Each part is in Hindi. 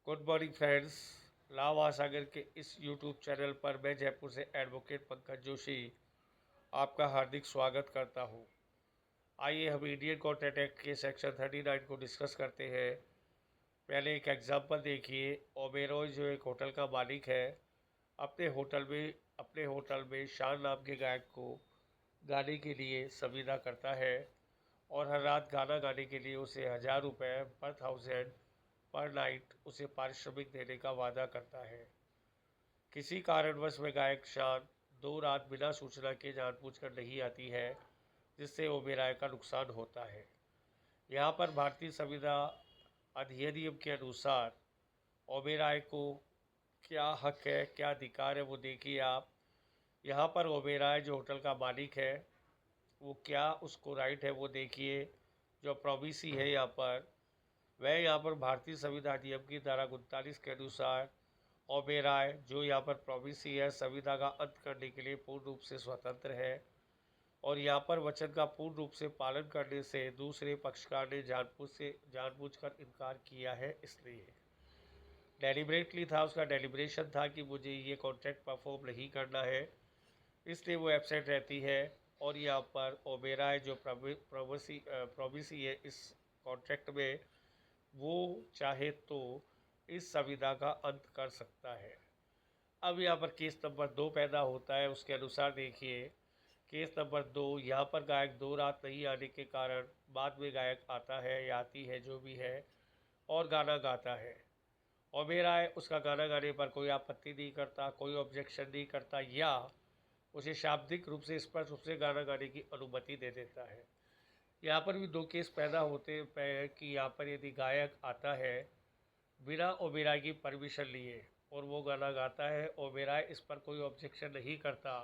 Good morning friends. लॉ महासागर के इस यूट्यूब चैनल पर मैं जयपुर से एडवोकेट पंकज जोशी आपका हार्दिक स्वागत करता हूं। आइए हम इंडियन कॉन्ट्रैक्ट एक्ट के सेक्शन 39 को डिस्कस करते हैं। पहले एक एग्जांपल देखिए। ओबेरॉय जो एक होटल का मालिक है, अपने होटल में शान नाम के गायक को गाने के लिए संविदा करता है और हर रात गाना गाने के लिए उसे 1000 रुपये पर 1000 पर नाइट उसे पारिश्रमिक देने का वादा करता है। किसी कारणवश में गायक शान 2 रात बिना सूचना के जानबूझकर नहीं आती है, जिससे ओबेरॉय का नुकसान होता है। यहाँ पर भारतीय संविदा अधिनियम के अनुसार ओबेरॉय को क्या हक है, क्या अधिकार है, वो देखिए आप। यहाँ पर ओबेरॉय जो होटल का मालिक है, वो क्या उसको राइट है वो देखिए। जो प्रोविसी है यहाँ पर भारतीय संविधा अधिनियम की धारा 39 के अनुसार ओबेरॉय जो यहाँ पर प्रोविसी है, संविदा का अंत करने के लिए पूर्ण रूप से स्वतंत्र है और यहाँ पर वचन का पूर्ण रूप से पालन करने से दूसरे पक्षकार ने जानबूझकर इनकार किया है। इसलिए डेलिबरेटली था, उसका डेलिब्रेशन था कि मुझे ये कॉन्ट्रैक्ट परफॉर्म नहीं करना है, इसलिए वो एब्सेंट रहती है। और यहाँ पर ओबेरॉय जो प्रोविसी है इस कॉन्ट्रैक्ट में, वो चाहे तो इस संविदा का अंत कर सकता है। अब यहाँ पर केस नंबर 2 पैदा होता है। उसके अनुसार देखिए, केस नंबर 2, यहाँ पर गायक 2 रात नहीं आने के कारण बाद में गायक आता है या आती है जो भी है और गाना गाता है। ओबेरॉय उसका गाना गाने पर कोई आपत्ति नहीं करता, कोई ऑब्जेक्शन नहीं करता या उसे शाब्दिक रूप से स्पष्ट रूप से गाना गाने की अनुमति दे देता है। यहाँ पर भी 2 केस पैदा होते हैं कि यहाँ पर यदि गायक आता है बिना ओबेरॉय की परमिशन लिए और वो गाना गाता है, ओबेरॉय इस पर कोई ऑब्जेक्शन नहीं करता,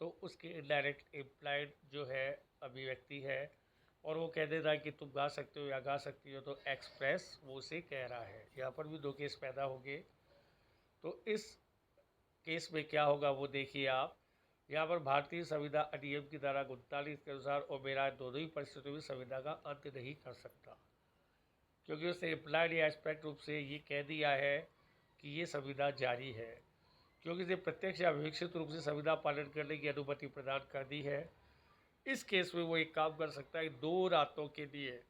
तो उसकी इनडायरेक्ट इम्प्लाइड जो है अभिव्यक्ति है और वो कह देता है कि तुम गा सकते हो या गा सकती हो, तो एक्सप्रेस वो उसे कह रहा है। यहाँ पर भी 2 केस पैदा होंगे। तो इस केस में क्या होगा वो देखिए आप। यहाँ पर भारतीय संविदा अधिनियम की धारा 39 के अनुसार ओबेरॉय दोनों ही परिस्थितियों में संविदा का अंत नहीं कर सकता, क्योंकि उसने इम्प्लाइड या एस्पेक्ट रूप से ये कह दिया है कि ये संविदा जारी है, क्योंकि इसे प्रत्यक्ष या विकसित रूप से संविदा पालन करने की अनुमति प्रदान कर दी है। इस केस में वो एक काम कर सकता है, 2 रातों के लिए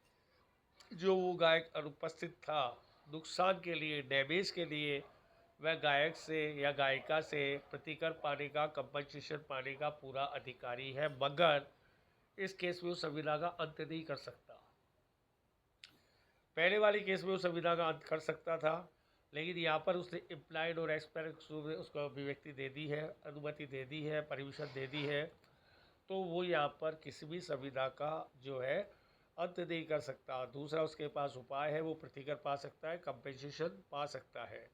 जो वो गायक अनुपस्थित था, नुकसान के लिए, डैमेज के लिए, वह गायक से या गायिका से प्रतिकर पाने का, कंपनसेशन पाने का पूरा अधिकारी है, मगर इस केस में वो संविदा का अंत नहीं कर सकता। पहले वाली केस में वो संविदा का अंत कर सकता था, लेकिन यहाँ पर उसने इम्प्लाइड और एक्सप्रेस उसको अभिव्यक्ति दे दी है, अनुमति दे दी है, परमिशन दे दी है, तो वो यहाँ पर किसी भी संविदा का जो है अंत नहीं कर सकता। दूसरा उसके पास उपाय है, वो प्रतिकर पा सकता है, कंपेंसेशन पा सकता है।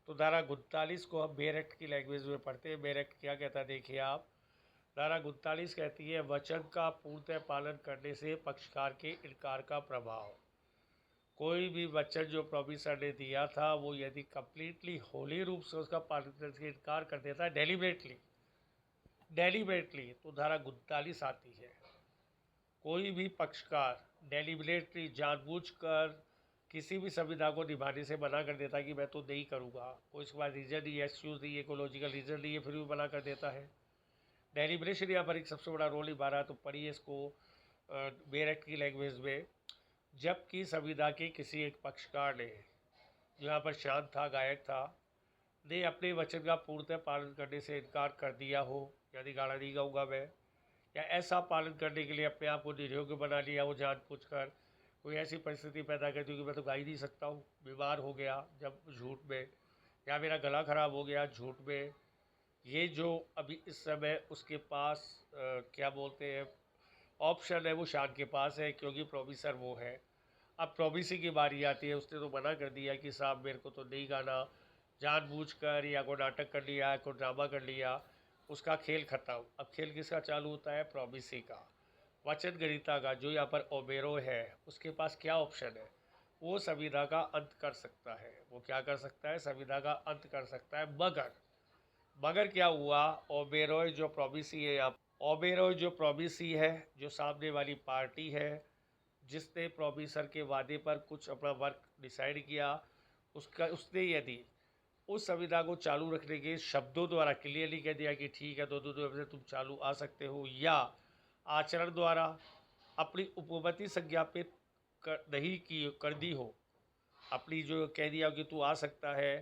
तो धारा 39 को हम बेयर एक्ट की लैंग्वेज में पढ़ते हैं। बेयर एक्ट क्या कहता है देखिए आप। धारा 39 कहती है, वचन का पूर्णतः पालन करने से पक्षकार के इनकार का प्रभाव। कोई भी वचन जो प्रोफेसर ने दिया था, वो यदि कंप्लीटली होली रूप से उसका पालन करने से इनकार कर देता है, डेलिबरेटली, तो धारा 39 आती है। कोई भी पक्षकार डेलिबरेटली जानबूझकर किसी भी संविधा को निभाने से मना कर देता है कि मैं तो नहीं करूँगा, कोई इसके बाद रीज़न नहीं है, एक्सक्यूज़ नहीं है, इकोलॉजिकल रीज़न नहीं है, फिर भी मना कर देता है। डेलिब्रेशन यहाँ पर एक सबसे बड़ा रोल निभा रहा है। तो पढ़िए इसको बेयर एक्ट की लैंग्वेज में। जबकि संविधा के किसी एक पक्षकार ने, जो यहाँ पर शांत था, गायक था, ने अपने वचन का पूर्णतः पालन करने से इनकार कर दिया हो, यानी गाना नहीं गाऊंगा मैं, या ऐसा पालन करने के लिए अपने आप को निरोग बना लिया हो जानबूझकर, कोई ऐसी परिस्थिति पैदा कर दी कि मैं तो गा ही नहीं सकता हूँ, बीमार हो गया जब झूठ में, या मेरा गला ख़राब हो गया झूठ में, ये जो अभी इस समय उसके पास क्या बोलते हैं ऑप्शन है, वो शान के पास है, क्योंकि प्रोफेसर वो है। अब प्रोविसी की बारी आती है। उसने तो मना कर दिया कि साहब मेरे को तो नहीं गाना, जानबूझकर या कोई नाटक कर लिया, कोई ड्रामा कर लिया, उसका खेल खत्म। अब खेल किसका चालू होता है? प्रोविसी का, वचन ग्रहीता का। जो यहाँ पर ओबेरो है, उसके पास क्या ऑप्शन है? वो संविदा का अंत कर सकता है। वो क्या कर सकता है? संविदा का अंत कर सकता है। मगर क्या हुआ? ओबेरोय जो प्रोविसी है, यहाँ ओबेरोय जो प्रोविसी है, जो सामने वाली पार्टी है, जिसने प्रोफेसर के वादे पर कुछ अपना वर्क डिसाइड किया, उसने यदि उस संविदा को चालू रखने के शब्दों द्वारा क्लियरली कह दिया कि ठीक है 2 से तुम चालू आ सकते हो, या आचरण द्वारा अपनी उपपत्ति संज्ञापित नहीं की कर दी हो, अपनी जो कह दिया हो कि तू आ सकता है,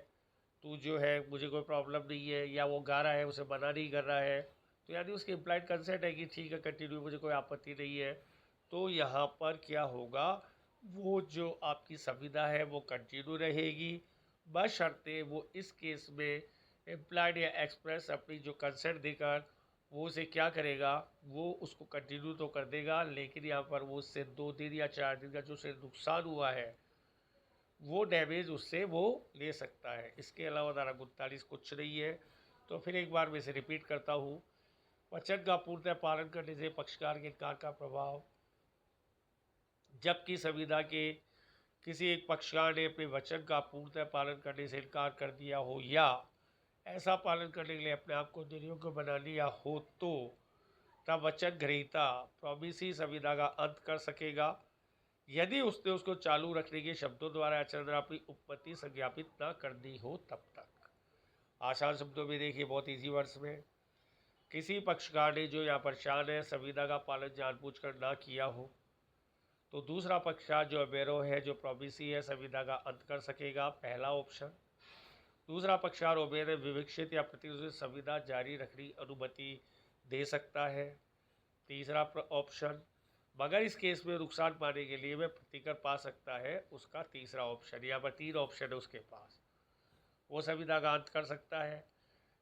तू जो है मुझे कोई प्रॉब्लम नहीं है, या वो गा रहा है उसे मना नहीं कर रहा है, तो यानी उसकी इम्प्लाइड कंसेंट है कि ठीक है कंटिन्यू, मुझे कोई आपत्ति नहीं है। तो यहाँ पर क्या होगा, वो जो आपकी संविदा है वो कंटिन्यू रहेगी, बशर्ते वो इस केस में इम्प्लाइड या एक्सप्रेस अपनी जो कंसेंट देकर वो उसे क्या करेगा, वो उसको कंटिन्यू तो कर देगा, लेकिन यहाँ पर वो उससे 2 दिन या 4 दिन का जो उसे नुकसान हुआ है वो डैमेज उससे वो ले सकता है। इसके अलावा धारा 39 कुछ नहीं है। तो फिर एक बार मैं इसे रिपीट करता हूँ। वचन का पूर्णतः पालन करने से पक्षकार के इनकार का प्रभाव, जबकि संविदा के किसी एक पक्षकार ने अपने वचन का पूर्णतः पालन करने से इनकार कर दिया हो, या ऐसा पालन करने के लिए अपने आप को दुर्योग्य बना लिया हो, तो तब वचन ग्रहीता प्रॉमिसी संविदा का अंत कर सकेगा, यदि उसने उसको चालू रखने के शब्दों द्वारा आचरण द्वारा अपनी उपपत्ति संज्ञापित न कर दी हो तब तक। आसान शब्दों में देखिए, बहुत इजी वर्ड्स में, किसी पक्षकार ने जो यहाँ परेशान है संविदा का पालन जानबूझकर ना किया हो, तो दूसरा पक्षकार जो अबेरो है, जो प्रॉमिसी है, संविदा का अंत कर सकेगा, पहला ऑप्शन। दूसरा पक्षकार ओबेर विवक्षित या प्रतिशत संविदा जारी रखने की अनुमति दे सकता है, तीसरा ऑप्शन। मगर इस केस में नुकसान पाने के लिए वह प्रतिकर पा सकता है, उसका तीसरा ऑप्शन। यहाँ पर 3 ऑप्शन है उसके पास। वो संविदा का अंत कर सकता है,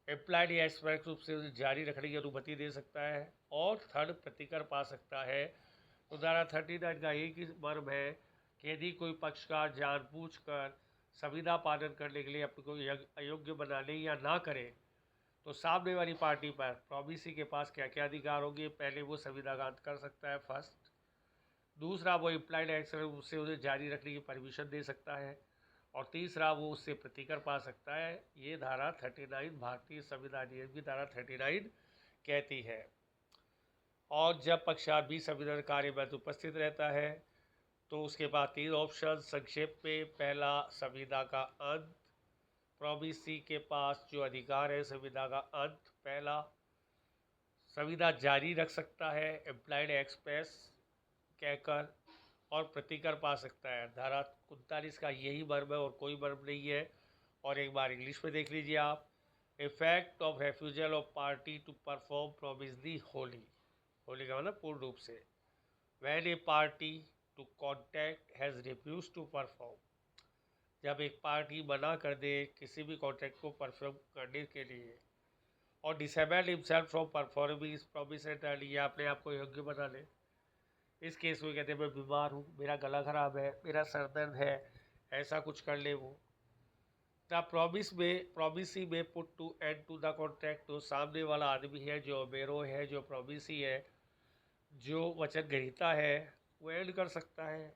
एम्प्लॉयड या एक्सप्रेस रूप से उसे जारी रखने की अनुमति दे सकता है, और थर्ड प्रतिकर पा सकता है। तो धारा 39 का एक ही मर्म है कि यदि कोई पक्षकार जानबूझकर संविदा पालन करने के लिए अपने को अयोग्य बनाने या ना करे, तो सामने वाली पार्टी पर प्रॉमिसी के पास क्या क्या अधिकार होंगे। पहले वो संविदा का अंत कर सकता है, फर्स्ट। दूसरा, वो इम्प्लाइड एक्शन उससे उसे जारी रखने की परमिशन दे सकता है, और तीसरा, वो उससे प्रतिकर पा सकता है। ये धारा 39 भारतीय संविधान नियम की धारा 39 कहती है। और जब पक्षकार भी संविधान कार्य में उपस्थित रहता है, तो उसके बाद 3 ऑप्शन संक्षेप में। पहला, संविदा का अंत, प्रॉमिसी के पास जो अधिकार है संविदा का अंत, पहला। संविदा जारी रख सकता है एम्प्लॉयड एक्सप्रेस कहकर, और प्रतिकर पा सकता है। धारा 39 का यही मर्म है और कोई मर्म नहीं है। और एक बार इंग्लिश में देख लीजिए आप। Effect of refusal of party to perform promise the wholly, wholly का मतलब पूर्ण रूप से, when a party to contract has refuse to perform, जब एक पार्टी मना कर दे किसी भी कॉन्ट्रैक्ट को परफॉर्म करने के लिए, और डिसेबल हिमसेल्फ फ्रॉम परफॉर्मिंग इस प्रॉमिस एंटायरली, या अपने आप को योग्य बना ले। इस केस में कहते हैं मैं बीमार हूँ, मेरा गला खराब है, मेरा सर दर्द है, ऐसा कुछ कर ले वो। द प्रॉमिसी में put to end to the contract, तो सामने वाला आदमी है जो अबेरो है, जो प्रॉमिसी है, जो वचन ग्रहीता है, वो एंड कर सकता है।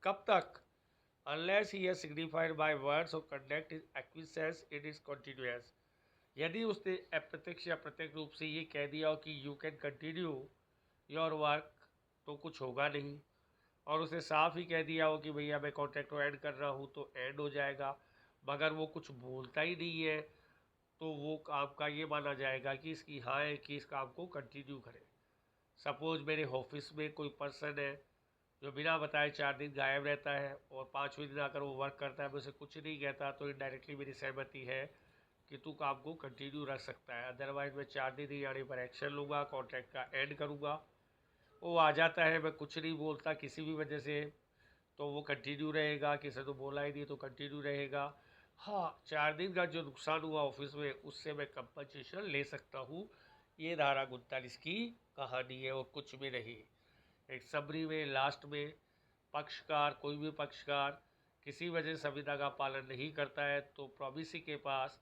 कब तक? Unless he has signified by words और conduct is acquiescence it is continuous, यदि उसने अप्रत्यक्ष या प्रत्यक्ष रूप से ये कह दिया हो कि you can continue your work, तो कुछ होगा नहीं। और उसे साफ ही कह दिया हो कि भैया मैं कॉन्ट्रैक्ट को ऐड कर रहा हूँ, तो ऐड हो जाएगा। मगर वो कुछ बोलता ही नहीं है, तो वो काम का ये माना जाएगा कि इसकी हाँ है कि इस काम को कंटिन्यू करें। सपोज मेरे ऑफिस में कोई पर्सन है जो बिना बताए 4 दिन गायब रहता है, और 5वें दिन आकर वो वर्क करता है, मैं उसे कुछ नहीं कहता, तो इनडायरेक्टली मेरी सहमति है कि तू काम को कंटिन्यू रख सकता है। अदरवाइज मैं 4 दिन ही आने पर एक्शन लूँगा, कॉन्ट्रैक्ट का एंड करूँगा। वो आ जाता है, मैं कुछ नहीं बोलता किसी भी वजह से, तो वो कंटिन्यू रहेगा, किसी तो बोला ही नहीं तो कंटिन्यू रहेगा। हाँ, 4 दिन का जो नुकसान हुआ ऑफिस में, उससे मैं कंपनसेशन ले सकता हूँ। ये धारा 39 की कहानी है, और कुछ भी नहीं। एक समरी में लास्ट में, पक्षकार, कोई भी पक्षकार किसी वजह से संविदा का पालन नहीं करता है, तो प्रॉमिसी के पास,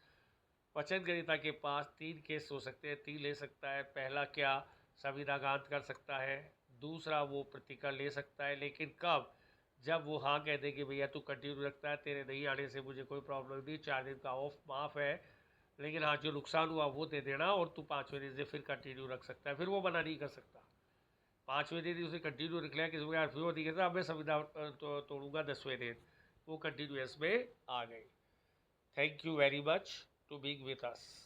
वचन ग्रहीता के पास 3 केस हो सकते हैं, 3 ले सकता है। पहला क्या, संविदा का अंत कर सकता है। दूसरा, वो प्रतिकर ले सकता है, लेकिन कब? जब वो हाँ कह दे कि भैया तू कंटिन्यू रखता है, तेरे नहीं आने से मुझे कोई प्रॉब्लम नहीं, 4 दिन का ऑफ माफ़ है, लेकिन हाँ जो नुकसान हुआ वो दे देना, और तू 5वें दिन से फिर कंटिन्यू रख सकता है। फिर वो मना नहीं कर सकता। 5वें दिन उसे कंटिन्यू रख लिया, किसी को यार फिर वो नहीं कहता अब मैं संविदा तोड़ूंगा 10वें दिन, वो कंटिन्यूस में आ गई। Thank you very much to being with us.